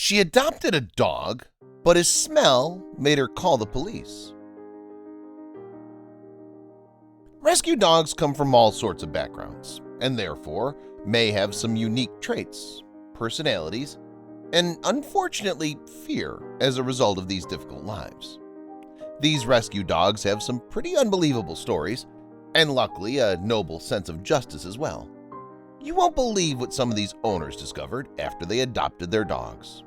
She adopted a dog, but his smell made her call the police. Rescue dogs come from all sorts of backgrounds, and therefore may have some unique traits, personalities, and unfortunately fear as a result of these difficult lives. These rescue dogs have some pretty unbelievable stories, and luckily a noble sense of justice as well. You won't believe what some of these owners discovered after they adopted their dogs.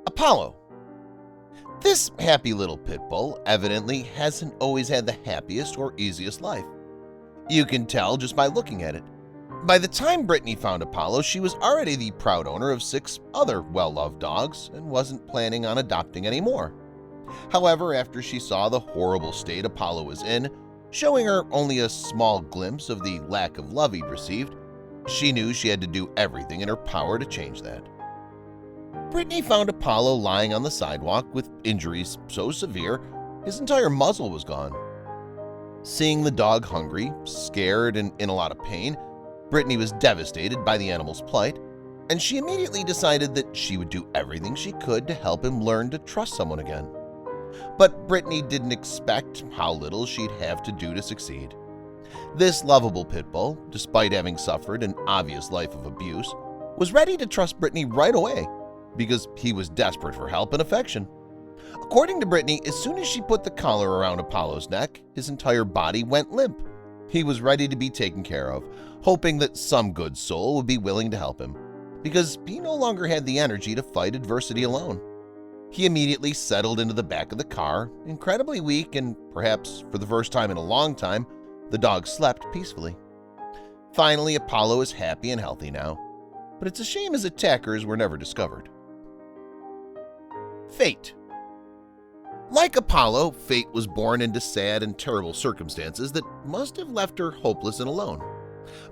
Apollo. This happy little pit bull evidently hasn't always had the happiest or easiest life. You can tell just by looking at it. By the time Brittany found Apollo, she was already the proud owner of 6 other well-loved dogs and wasn't planning on adopting any more. However, after she saw the horrible state Apollo was in, showing her only a small glimpse of the lack of love he'd received, she knew she had to do everything in her power to change that. Brittany found Apollo lying on the sidewalk with injuries so severe his entire muzzle was gone. Seeing the dog hungry, scared, and in a lot of pain, Brittany was devastated by the animal's plight, and she immediately decided that she would do everything she could to help him learn to trust someone again. But Brittany didn't expect how little she'd have to do to succeed. This lovable pit bull, despite having suffered an obvious life of abuse, was ready to trust Brittany right away because he was desperate for help and affection. According to Brittany, as soon as she put the collar around Apollo's neck, his entire body went limp. He was ready to be taken care of, hoping that some good soul would be willing to help him, because he no longer had the energy to fight adversity alone. He immediately settled into the back of the car, incredibly weak, and perhaps for the first time in a long time, the dog slept peacefully. Finally, Apollo is happy and healthy now, but it's a shame his attackers were never discovered. Fate. Like Apollo, Fate was born into sad and terrible circumstances that must have left her hopeless and alone.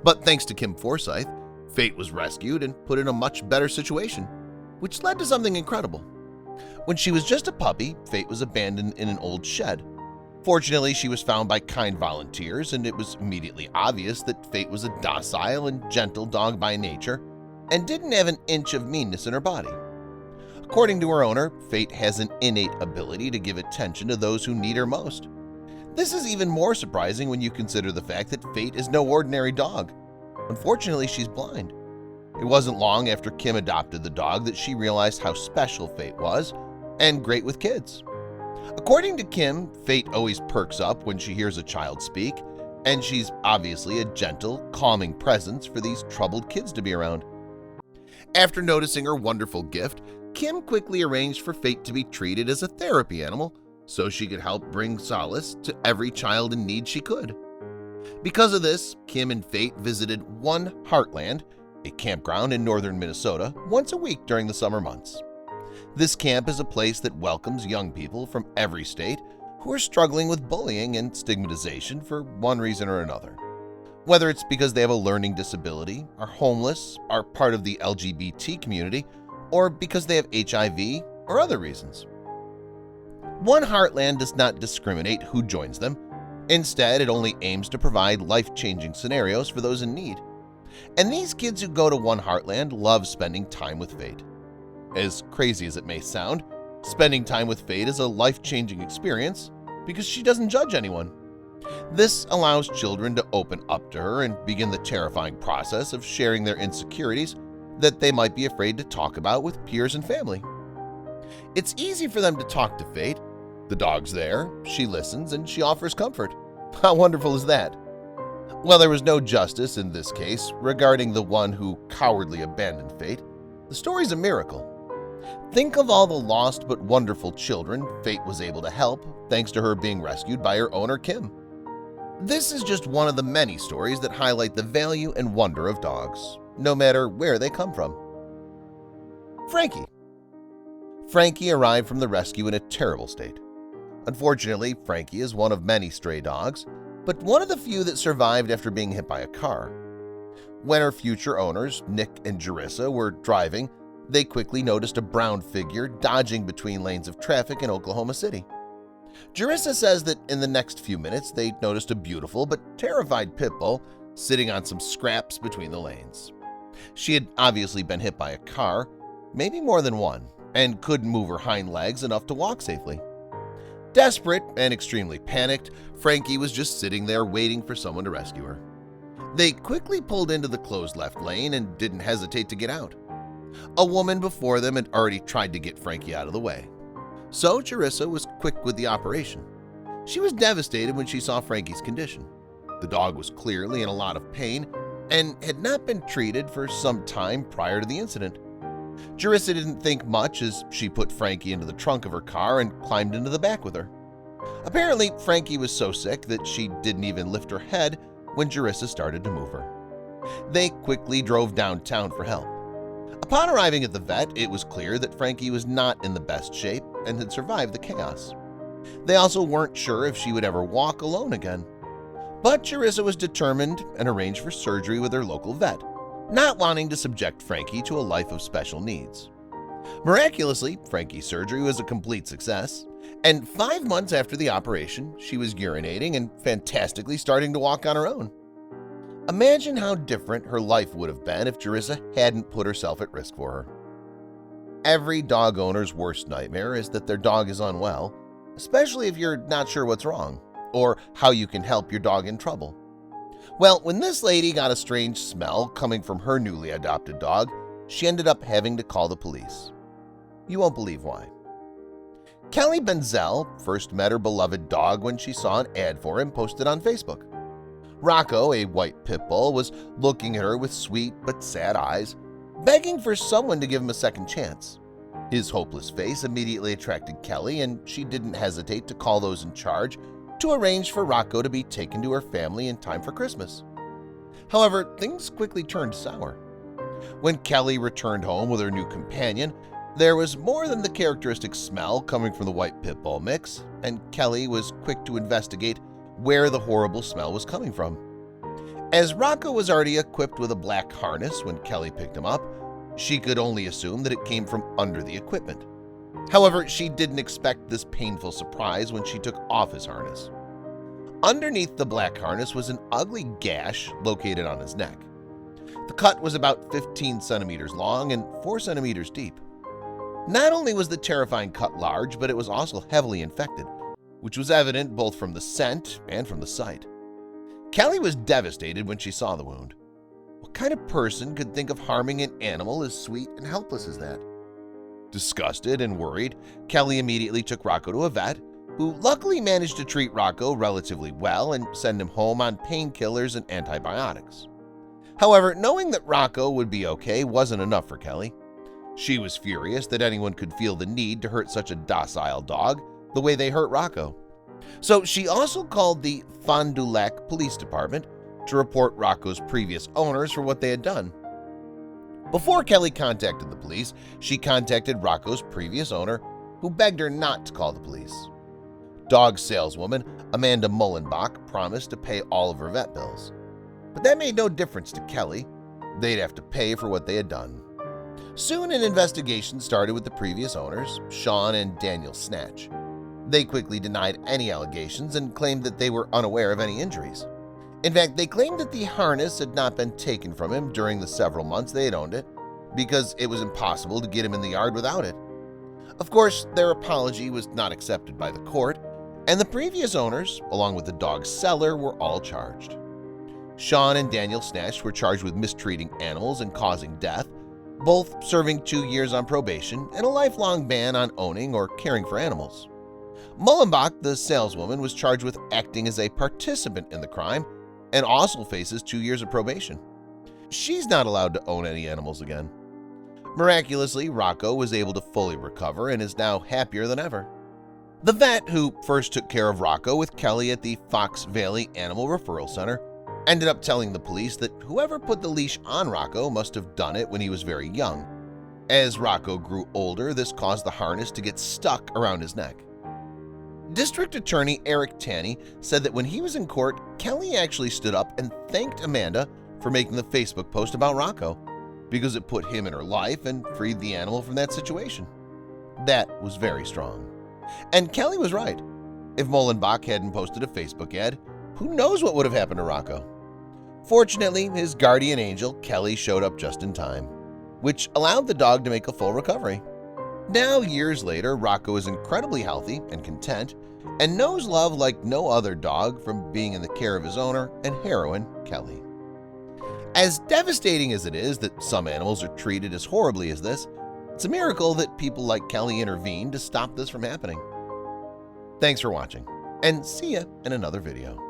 But thanks to Kim Forsyth, Fate was rescued and put in a much better situation, which led to something incredible. When she was just a puppy, Fate was abandoned in an old shed. Fortunately, she was found by kind volunteers, and it was immediately obvious that Fate was a docile and gentle dog by nature and didn't have an inch of meanness in her body. According to her owner, Fate has an innate ability to give attention to those who need her most. This is even more surprising when you consider the fact that Fate is no ordinary dog. Unfortunately, she's blind. It wasn't long after Kim adopted the dog that she realized how special Fate was and great with kids. According to Kim, Fate always perks up when she hears a child speak, and she's obviously a gentle, calming presence for these troubled kids to be around. After noticing her wonderful gift, Kim quickly arranged for Fate to be treated as a therapy animal so she could help bring solace to every child in need she could. Because of this, Kim and Fate visited One Heartland, a campground in northern Minnesota, once a week during the summer months. This camp is a place that welcomes young people from every state who are struggling with bullying and stigmatization for one reason or another. Whether it's because they have a learning disability, are homeless, are part of the LGBT community, or because they have HIV or other reasons. One Heartland does not discriminate who joins them. Instead, it only aims to provide life-changing scenarios for those in need. And these kids who go to One Heartland love spending time with Fate. As crazy as it may sound, spending time with Fate is a life-changing experience because she doesn't judge anyone. This allows children to open up to her and begin the terrifying process of sharing their insecurities that they might be afraid to talk about with peers and family. It's easy for them to talk to Fate. The dog's there, she listens, and she offers comfort. How wonderful is that? While there was no justice in this case regarding the one who cowardly abandoned Fate, the story's a miracle. Think of all the lost but wonderful children Fate was able to help thanks to her being rescued by her owner Kim. This is just one of the many stories that highlight the value and wonder of dogs, no matter where they come from. Frankie. Frankie arrived from the rescue in a terrible state. Unfortunately, Frankie is one of many stray dogs, but one of the few that survived after being hit by a car. When her future owners, Nick and Jerissa, were driving, they quickly noticed a brown figure dodging between lanes of traffic in Oklahoma City. Jerissa says that in the next few minutes they noticed a beautiful but terrified pit bull sitting on some scraps between the lanes. She had obviously been hit by a car. maybe more than one, and couldn't move her hind legs enough to walk safely. Desperate and extremely panicked, Frankie was just sitting there waiting for someone to rescue her. They quickly pulled into the closed left lane and didn't hesitate to get out. A woman before them had already tried to get Frankie out of the way. So Jerissa was quick with the operation. She was devastated when she saw Frankie's condition. The dog was clearly in a lot of pain and had not been treated for some time prior to the incident. Jerissa didn't think much as she put Frankie into the trunk of her car and climbed into the back with her. Apparently, Frankie was so sick that she didn't even lift her head when Jerissa started to move her. They quickly drove downtown for help. Upon arriving at the vet, it was clear that Frankie was not in the best shape and had survived the chaos. They also weren't sure if she would ever walk alone again. But Jerissa was determined and arranged for surgery with her local vet, not wanting to subject Frankie to a life of special needs. Miraculously, Frankie's surgery was a complete success, and 5 months after the operation, she was urinating and fantastically starting to walk on her own. Imagine how different her life would have been if Jerissa hadn't put herself at risk for her. Every dog owner's worst nightmare is that their dog is unwell, especially if you're not sure what's wrong or how you can help your dog in trouble. Well, when this lady got a strange smell coming from her newly adopted dog, she ended up having to call the police. You won't believe why. Kelly Benzel first met her beloved dog when she saw an ad for him posted on Facebook. Rocco, a white pit bull, was looking at her with sweet but sad eyes, begging for someone to give him a second chance. His hopeless face immediately attracted Kelly, and she didn't hesitate to call those in charge to arrange for Rocco to be taken to her family in time for Christmas. However, things quickly turned sour. When Kelly returned home with her new companion, there was more than the characteristic smell coming from the white pit bull mix, and Kelly was quick to investigate where the horrible smell was coming from. As Rocco was already equipped with a black harness when Kelly picked him up, she could only assume that it came from under the equipment. However, she didn't expect this painful surprise when she took off his harness. Underneath the black harness was an ugly gash located on his neck. The cut was about 15 centimeters long and 4 centimeters deep. Not only was the terrifying cut large, but it was also heavily infected, which was evident both from the scent and from the sight. Kelly was devastated when she saw the wound. What kind of person could think of harming an animal as sweet and helpless as that? Disgusted and worried, Kelly immediately took Rocco to a vet, who luckily managed to treat Rocco relatively well and send him home on painkillers and antibiotics. However, knowing that Rocco would be okay wasn't enough for Kelly. She was furious that anyone could feel the need to hurt such a docile dog the way they hurt Rocco. So she also called the Fond du Lac Police Department to report Rocco's previous owners for what they had done. Before Kelly contacted the police, she contacted Rocco's previous owner, who begged her not to call the police. Dog saleswoman Amanda Mullenbach promised to pay all of her vet bills. But that made no difference to Kelly. They'd have to pay for what they had done. Soon an investigation started with the previous owners, Sean and Daniel Snatch. They quickly denied any allegations and claimed that they were unaware of any injuries. In fact, they claimed that the harness had not been taken from him during the several months they had owned it, because it was impossible to get him in the yard without it. Of course, their apology was not accepted by the court, and the previous owners, along with the dog's seller, were all charged. Sean and Daniel Snatch were charged with mistreating animals and causing death, both serving 2 years on probation and a lifelong ban on owning or caring for animals. Mullenbach, the saleswoman, was charged with acting as a participant in the crime and also faces 2 years of probation. She's not allowed to own any animals again. Miraculously, Rocco was able to fully recover and is now happier than ever. The vet who first took care of Rocco with Kelly at the Fox Valley Animal Referral Center ended up telling the police that whoever put the leash on Rocco must have done it when he was very young. As Rocco grew older, this caused the harness to get stuck around his neck. District Attorney Eric Tanney said that when he was in court, Kelly actually stood up and thanked Amanda for making the Facebook post about Rocco, because it put him in her life and freed the animal from that situation. That was very strong. And Kelly was right. If Mullenbach hadn't posted a Facebook ad, who knows what would have happened to Rocco? Fortunately, his guardian angel, Kelly, showed up just in time. which allowed the dog to make a full recovery. Now, years later, Rocco is incredibly healthy and content and knows love like no other dog from being in the care of his owner and heroine, Kelly. As devastating as it is that some animals are treated as horribly as this, it's a miracle that people like Kelly intervened to stop this from happening. Thanks for watching, and see ya in another video.